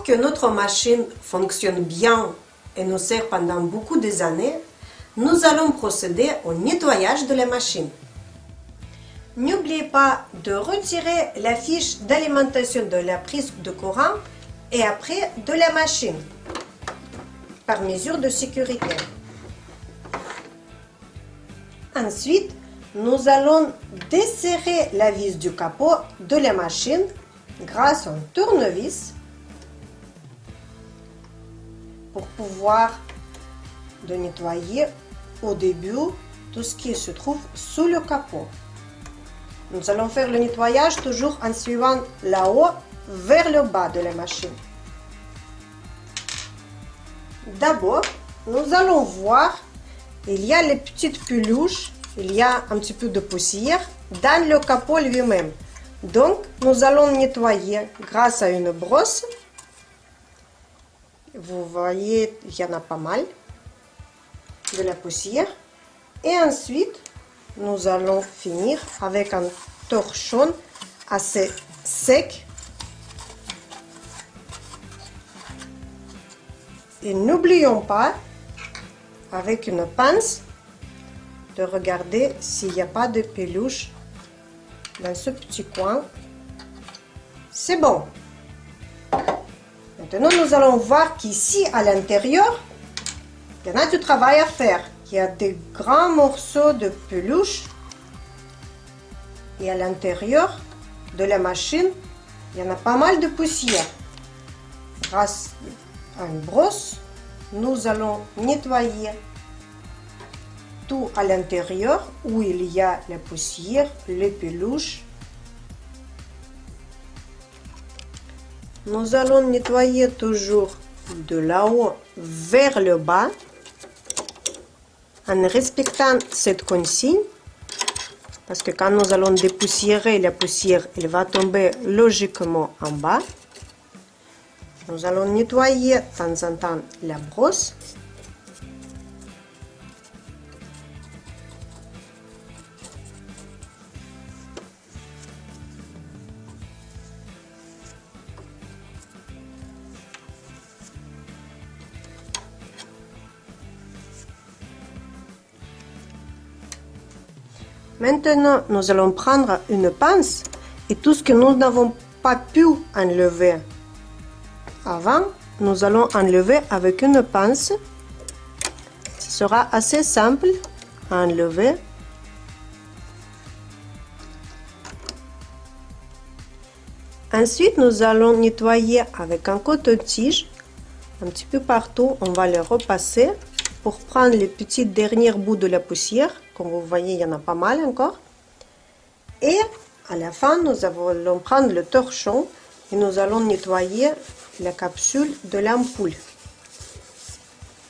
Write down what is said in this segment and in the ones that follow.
Pour que notre machine fonctionne bien et nous sert pendant beaucoup d'années, nous allons procéder au nettoyage de la machine. N'oubliez pas de retirer la fiche d'alimentation de la prise de courant et après de la machine, par mesure de sécurité. Ensuite, nous allons desserrer la vis du capot de la machine grâce à un tournevis pour pouvoir nettoyer au début tout ce qui se trouve sous le capot. Nous allons faire le nettoyage toujours en suivant la haut vers le bas de la machine. D'abord, nous allons voir, il y a les petites peluches, il y a un petit peu de poussière dans le capot lui-même. Donc, nous allons nettoyer grâce à une brosse. Vous voyez, il y en a pas mal de la poussière. Et ensuite, nous allons finir avec un torchon assez sec. Et n'oublions pas, avec une pince, de regarder s'il n'y a pas de peluche dans ce petit coin. C'est bon. Maintenant, nous allons voir qu'ici, à l'intérieur, il y en a du travail à faire. Il y a des grands morceaux de peluche. Et à l'intérieur de la machine, il y en a pas mal de poussière. Grâce à une brosse, nous allons nettoyer tout à l'intérieur où il y a la poussière, les peluches. Nous allons nettoyer toujours de là-haut vers le bas en respectant cette consigne, parce que quand nous allons dépoussiérer, la poussière elle va tomber logiquement en bas. Nous allons nettoyer de temps en temps la brosse. Maintenant, nous allons prendre une pince et tout ce que nous n'avons pas pu enlever avant, nous allons enlever avec une pince. Ce sera assez simple à enlever. Ensuite, nous allons nettoyer avec un coton-tige un petit peu partout. On va le repasser pour prendre les petits derniers bouts de la poussière. Comme vous voyez, il y en a pas mal encore. Et à la fin, nous allons prendre le torchon et nous allons nettoyer la capsule de l'ampoule.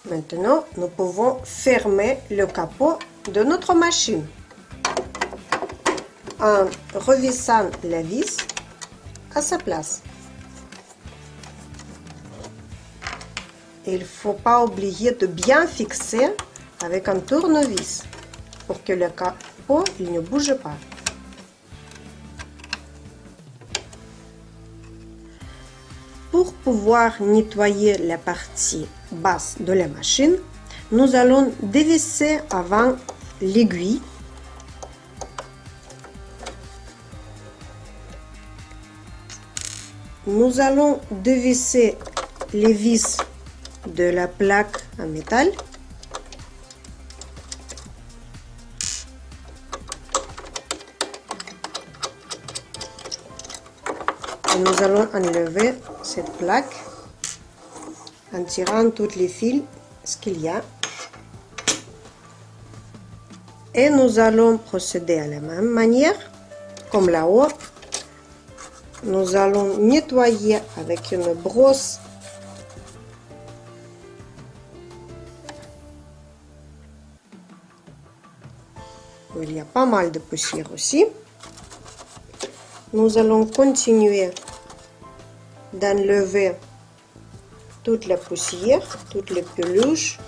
Maintenant, nous pouvons fermer le capot de notre machine en revissant la vis à sa place. Il ne faut pas oublier de bien fixer avec un tournevis pour que le capot il ne bouge pas. Pour pouvoir nettoyer la partie basse de la machine, nous allons dévisser avant l'aiguille. Nous allons dévisser les vis de la plaque en métal. Et nous allons enlever cette plaque en tirant tous les fils qu'il y a. Et nous allons procéder à la même manière, comme là-haut. Nous allons nettoyer avec une brosse où il y a pas mal de poussière aussi. Nous allons continuer d'enlever toute la poussière, toutes les peluches.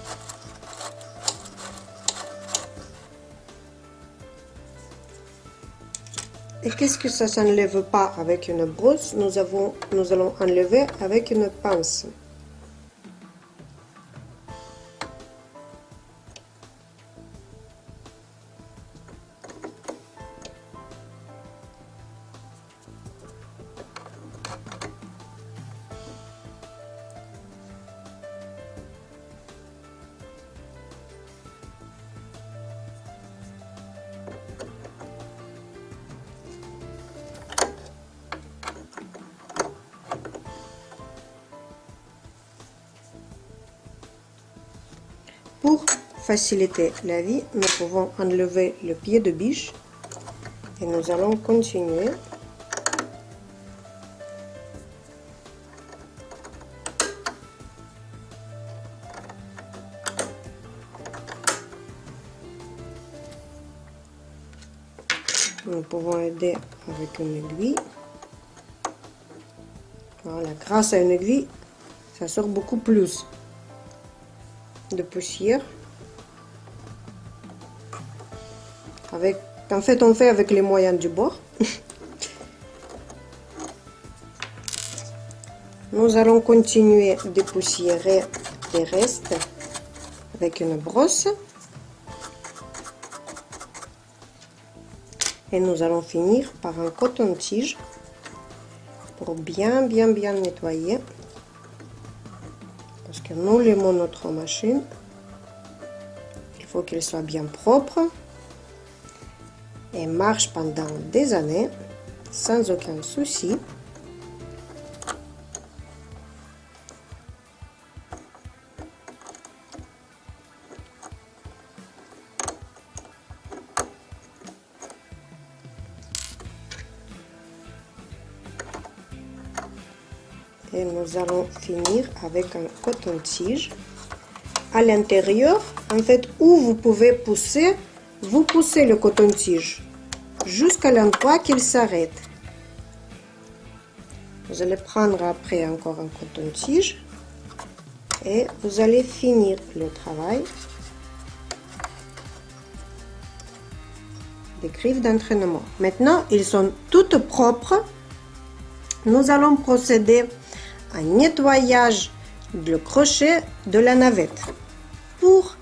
Et qu'est-ce que ça s'enlève pas avec une brosse? Nous allons enlever avec une pince. Pour faciliter la vie, nous pouvons enlever le pied de biche et nous allons continuer. Nous pouvons aider avec une aiguille. Voilà, grâce à une aiguille, ça sort beaucoup plus de poussière. En fait, on fait avec les moyens du bord. Nous allons continuer de dépoussiérer les restes avec une brosse. Et nous allons finir par un coton-tige pour bien nettoyer. Parce que nous l'aimons notre machine. Il faut qu'elle soit bien propre et marche pendant des années sans aucun souci. Et nous allons finir avec un coton-tige. À l'intérieur, en fait, où vous pouvez pousser, vous poussez le coton-tige jusqu'à l'endroit qu'il s'arrête. Vous allez prendre après encore un coton-tige et vous allez finir le travail des griffes d'entraînement. Maintenant, ils sont toutes propres. Nous allons procéder à un nettoyage du crochet de la navette. Pour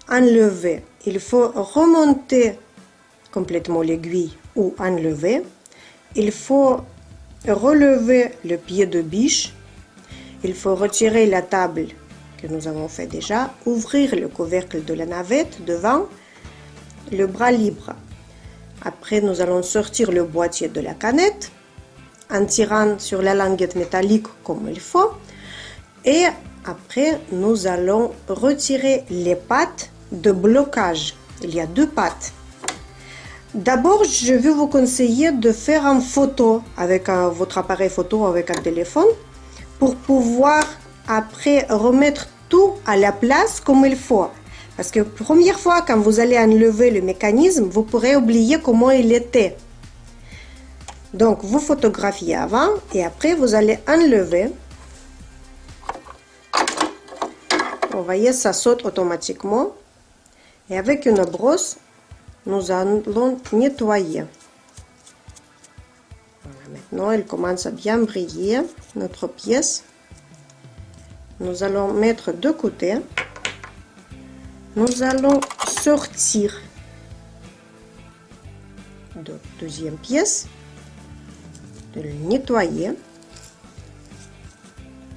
enlever, il faut remonter complètement l'aiguille ou enlever. Il faut relever le pied de biche. Il faut retirer la table que nous avons fait déjà, ouvrir le couvercle de la navette devant, le bras libre. Après, nous allons sortir le boîtier de la canette en tirant sur la languette métallique comme il faut. Et après, nous allons retirer les pattes de blocage. Il y a deux pattes. D'abord, je vais vous conseiller de faire une photo avec votre appareil photo, avec un téléphone, pour pouvoir après remettre tout à la place comme il faut. Parce que la première fois, quand vous allez enlever le mécanisme, vous pourrez oublier comment il était. Donc, vous photographiez avant et après, vous allez enlever. Vous voyez, ça saute automatiquement. Et avec une brosse, nous allons nettoyer. Voilà, maintenant, elle commence à bien briller, notre pièce. Nous allons mettre de côté. Nous allons sortir de deuxième pièce, de le nettoyer,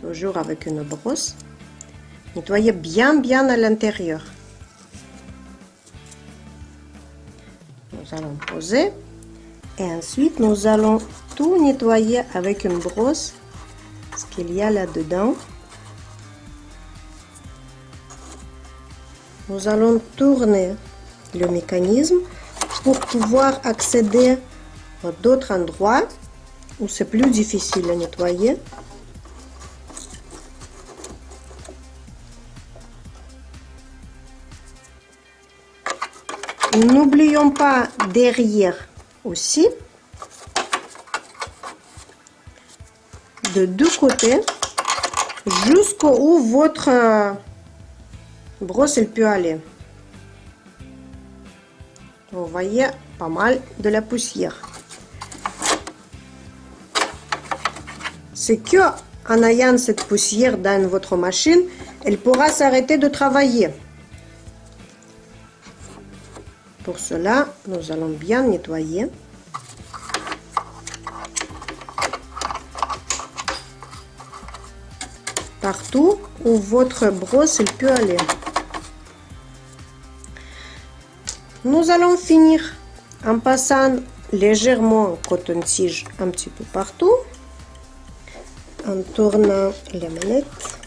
toujours avec une brosse. Nettoyer bien à l'intérieur. Nous allons poser et ensuite nous allons tout nettoyer avec une brosse, ce qu'il y a là-dedans. Nous allons tourner le mécanisme pour pouvoir accéder à d'autres endroits où c'est plus difficile à nettoyer. N'oublions pas derrière aussi, de deux côtés, jusqu'où votre brosse elle peut aller. Vous voyez pas mal de la poussière. c'est que en ayant cette poussière dans votre machine, elle pourra s'arrêter de travailler. Pour cela, nous allons bien nettoyer. Partout où votre brosse elle peut aller. Nous allons finir en passant légèrement un coton-tige un petit peu partout, en tournant les manettes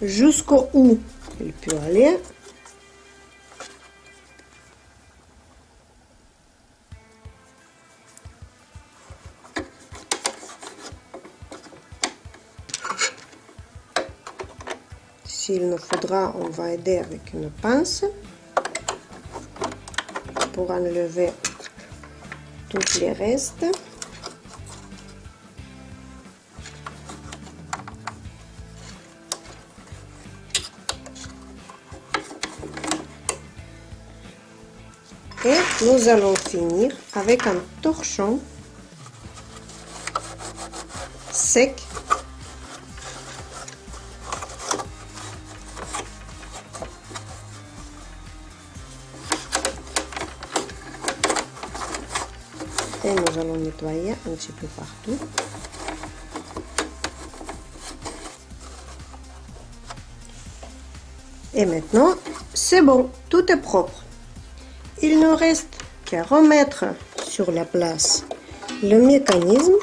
jusqu'au où il peut aller. S'il nous faudra, on va aider avec une pince pour enlever tous les restes. Et nous allons finir avec un torchon sec . Et nous allons nettoyer un petit peu partout. Et maintenant, c'est bon, tout est propre. Il ne reste qu'à remettre sur la place le mécanisme.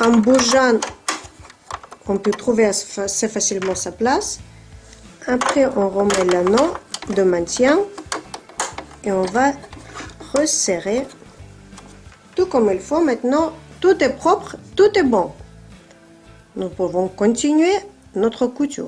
En bougeant, on peut trouver assez facilement sa place. Après, on remet l'anneau de maintien et on va resserrer tout comme il faut. Maintenant, tout est propre, tout est bon. Nous pouvons continuer notre couture.